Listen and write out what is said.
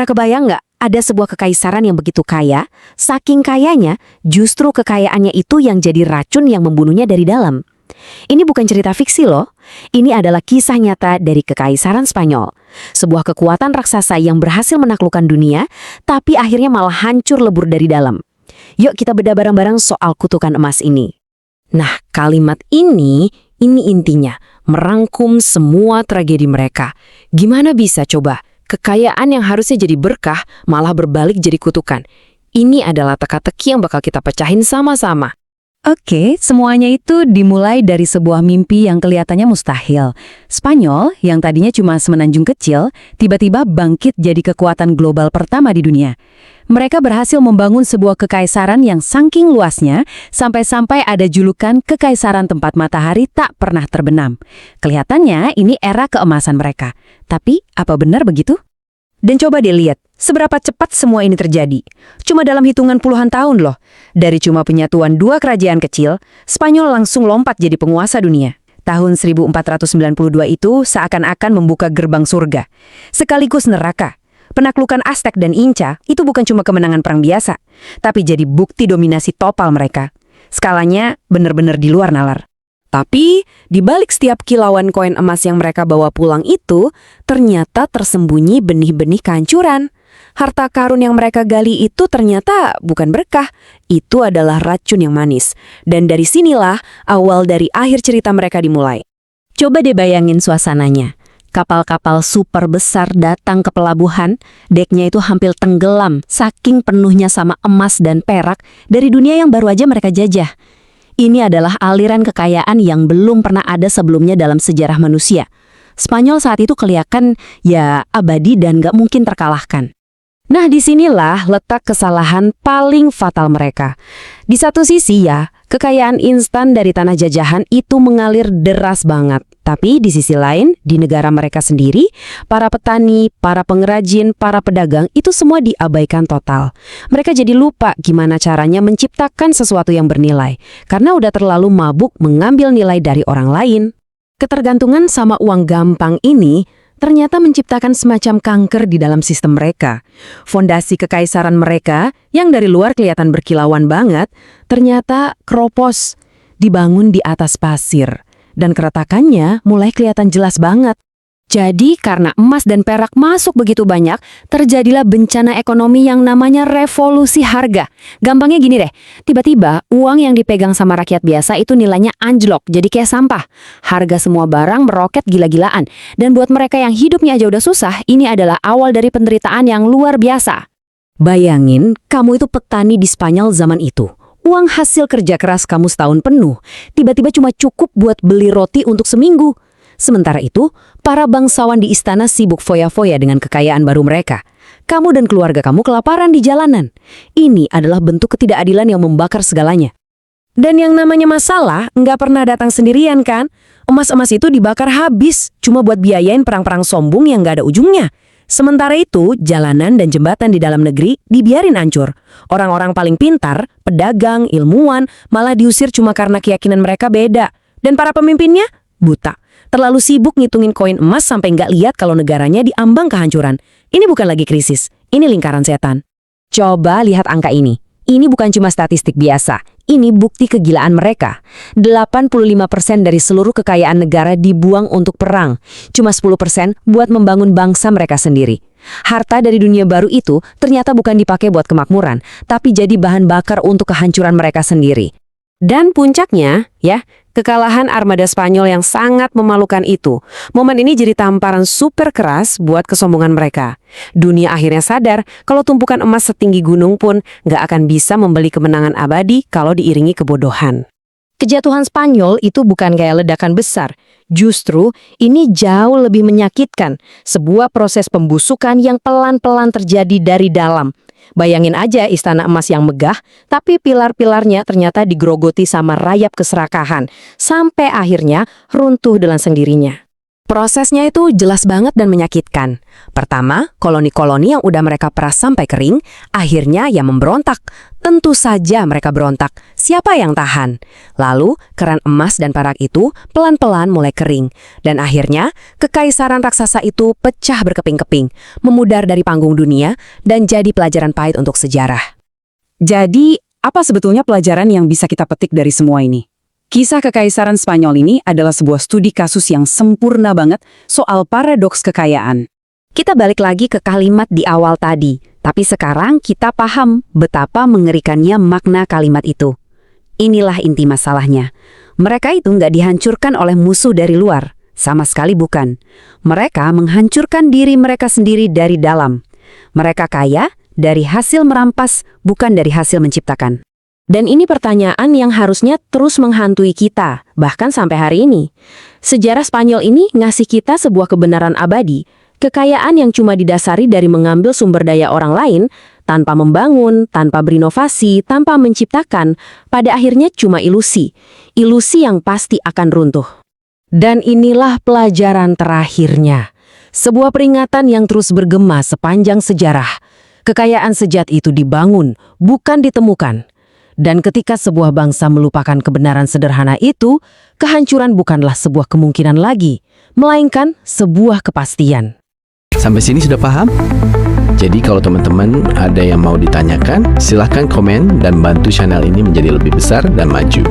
Pernah kebayang nggak? Ada sebuah kekaisaran yang begitu kaya, saking kayanya justru kekayaannya itu yang jadi racun yang membunuhnya dari dalam. Ini bukan cerita fiksi loh, ini adalah kisah nyata dari Kekaisaran Spanyol. Sebuah kekuatan raksasa yang berhasil menaklukkan dunia, tapi akhirnya malah hancur lebur dari dalam. Yuk kita bedah bareng-bareng soal kutukan emas ini. Nah, kalimat ini intinya, merangkum semua tragedi mereka. Gimana bisa coba? Kekayaan yang harusnya jadi berkah malah berbalik jadi kutukan. Ini adalah teka-teki yang bakal kita pecahin sama-sama. Oke, semuanya itu dimulai dari sebuah mimpi yang kelihatannya mustahil. Spanyol, yang tadinya cuma semenanjung kecil, tiba-tiba bangkit jadi kekuatan global pertama di dunia. Mereka berhasil membangun sebuah kekaisaran yang saking luasnya, sampai-sampai ada julukan Kekaisaran Tempat Matahari Tak Pernah Terbenam. Kelihatannya ini era keemasan mereka. Tapi, apa benar begitu? Dan coba dilihat, seberapa cepat semua ini terjadi. Cuma dalam hitungan puluhan tahun loh. Dari cuma penyatuan dua kerajaan kecil, Spanyol langsung lompat jadi penguasa dunia. Tahun 1492 itu seakan-akan membuka gerbang surga. Sekaligus neraka. Penaklukan Aztec dan Inca itu bukan cuma kemenangan perang biasa, tapi jadi bukti dominasi total mereka. Skalanya benar-benar di luar nalar. Tapi, di balik setiap kilauan koin emas yang mereka bawa pulang itu, ternyata tersembunyi benih-benih kehancuran. Harta karun yang mereka gali itu ternyata bukan berkah, itu adalah racun yang manis. Dan dari sinilah awal dari akhir cerita mereka dimulai. Coba deh bayangin suasananya. Kapal-kapal super besar datang ke pelabuhan, deknya itu hampir tenggelam, saking penuhnya sama emas dan perak dari dunia yang baru aja mereka jajah. Ini adalah aliran kekayaan yang belum pernah ada sebelumnya dalam sejarah manusia. Spanyol saat itu kelihatan ya abadi dan gak mungkin terkalahkan. Nah, disinilah letak kesalahan paling fatal mereka. Di satu sisi ya, kekayaan instan dari tanah jajahan itu mengalir deras banget. Tapi di sisi lain, di negara mereka sendiri, para petani, para pengrajin, para pedagang itu semua diabaikan total. Mereka jadi lupa gimana caranya menciptakan sesuatu yang bernilai, karena udah terlalu mabuk mengambil nilai dari orang lain. Ketergantungan sama uang gampang ini ternyata menciptakan semacam kanker di dalam sistem mereka. Fondasi kekaisaran mereka, yang dari luar kelihatan berkilauan banget, ternyata keropos, dibangun di atas pasir. Dan keretakannya mulai kelihatan jelas banget. Jadi karena emas dan perak masuk begitu banyak, terjadilah bencana ekonomi yang namanya revolusi harga. Gampangnya gini deh, tiba-tiba uang yang dipegang sama rakyat biasa itu nilainya anjlok, jadi kayak sampah. Harga semua barang meroket gila-gilaan. Dan buat mereka yang hidupnya aja udah susah, ini adalah awal dari penderitaan yang luar biasa. Bayangin, kamu itu petani di Spanyol zaman itu. Uang hasil kerja keras kamu setahun penuh, tiba-tiba cuma cukup buat beli roti untuk seminggu. Sementara itu, para bangsawan di istana sibuk foya-foya dengan kekayaan baru mereka. Kamu dan keluarga kamu kelaparan di jalanan. Ini adalah bentuk ketidakadilan yang membakar segalanya. Dan yang namanya masalah nggak pernah datang sendirian kan? Emas-emas itu dibakar habis, cuma buat biayain perang-perang sombong yang nggak ada ujungnya. Sementara itu, jalanan dan jembatan di dalam negeri dibiarin hancur. Orang-orang paling pintar, pedagang, ilmuwan, malah diusir cuma karena keyakinan mereka beda. Dan para pemimpinnya? Buta. Terlalu sibuk ngitungin koin emas sampai nggak lihat kalau negaranya diambang kehancuran. Ini bukan lagi krisis, ini lingkaran setan. Coba lihat angka ini. Ini bukan cuma statistik biasa. Ini bukti kegilaan mereka. 85% dari seluruh kekayaan negara dibuang untuk perang. Cuma 10% buat membangun bangsa mereka sendiri. Harta dari dunia baru itu ternyata bukan dipakai buat kemakmuran, tapi jadi bahan bakar untuk kehancuran mereka sendiri. Dan puncaknya, ya, kekalahan armada Spanyol yang sangat memalukan itu. Momen ini jadi tamparan super keras buat kesombongan mereka. Dunia akhirnya sadar kalau tumpukan emas setinggi gunung pun nggak akan bisa membeli kemenangan abadi kalau diiringi kebodohan. Kejatuhan Spanyol itu bukan kayak ledakan besar. Justru ini jauh lebih menyakitkan. Sebuah proses pembusukan yang pelan-pelan terjadi dari dalam. Bayangin aja istana emas yang megah, tapi pilar-pilarnya ternyata digerogoti sama rayap keserakahan, sampai akhirnya runtuh dengan sendirinya. Prosesnya itu jelas banget dan menyakitkan. Pertama, koloni-koloni yang udah mereka peras sampai kering, akhirnya ya memberontak. Tentu saja mereka berontak. Siapa yang tahan? Lalu, keran emas dan perak itu pelan-pelan mulai kering. Dan akhirnya, kekaisaran raksasa itu pecah berkeping-keping, memudar dari panggung dunia, dan jadi pelajaran pahit untuk sejarah. Jadi, apa sebetulnya pelajaran yang bisa kita petik dari semua ini? Kisah Kekaisaran Spanyol ini adalah sebuah studi kasus yang sempurna banget soal paradoks kekayaan. Kita balik lagi ke kalimat di awal tadi, tapi sekarang kita paham betapa mengerikannya makna kalimat itu. Inilah inti masalahnya. Mereka itu nggak dihancurkan oleh musuh dari luar, sama sekali bukan. Mereka menghancurkan diri mereka sendiri dari dalam. Mereka kaya dari hasil merampas, bukan dari hasil menciptakan. Dan ini pertanyaan yang harusnya terus menghantui kita, bahkan sampai hari ini. Sejarah Spanyol ini ngasih kita sebuah kebenaran abadi, kekayaan yang cuma didasari dari mengambil sumber daya orang lain, tanpa membangun, tanpa berinovasi, tanpa menciptakan, pada akhirnya cuma ilusi. Ilusi yang pasti akan runtuh. Dan inilah pelajaran terakhirnya. Sebuah peringatan yang terus bergema sepanjang sejarah. Kekayaan sejati itu dibangun, bukan ditemukan. Dan ketika sebuah bangsa melupakan kebenaran sederhana itu, kehancuran bukanlah sebuah kemungkinan lagi, melainkan sebuah kepastian. Sampai sini sudah paham? Jadi kalau teman-teman ada yang mau ditanyakan, silahkan komen dan bantu channel ini menjadi lebih besar dan maju.